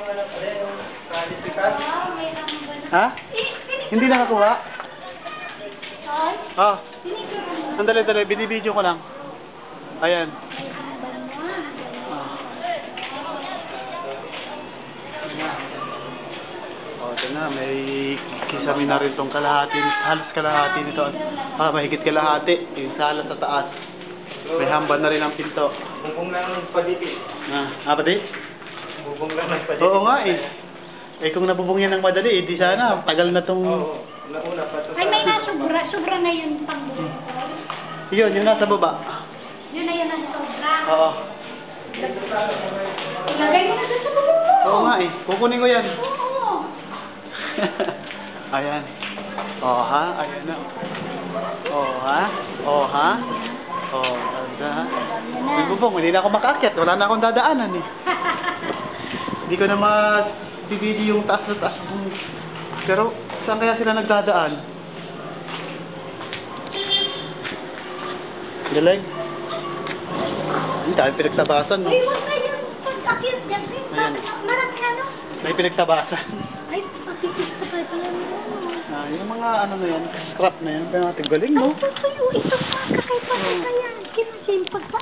yung ano pala, yung qualification. Ha? Hindi na nakuha? Ah. Sandali, binibidyo ko lang. Ayan. Oh, ito na, may kisami na rin itong kalahati, halos kalahati nito. Mahigit kalahati, yung sala sa taas. May hamba na rin ang pinto. Bubong lang ng paditi. Pati? Bubong lang ng paditi. Oo nga eh. Kung nabubong yan ng madali, di sana, tagal na itong... Oo, nauna pa ito. Ay, may sobra na yun pang bubong. Yun, yung nasa baba. Yun na yun ang sobra. Oo. Ilagay mo na doon sa bubong mo. Oo nga eh, kukunin ko yan. Oo. Ayan. Oh ha, ayan na. Oh ha, oh ha. Oh, ganda. May bubong, hindi na ako makaakyat. Wala na akong dadaanan eh. Hindi ko na ma-video yung taas na taas. Pero, saan kaya sila nagdadaan? Galing. Ang dami pinagtabasan, no? Ay, wag na yun. Pag-akyat dyan. Ayan. Marami ano? May pinagtabasan. Ay, pag-akyat ka pa yan. Yung mga ano na yan, scrap na yan. Kaya natin galing, no? Ay, ito pa. Kakay pa yan. Kinasya yung pagpa.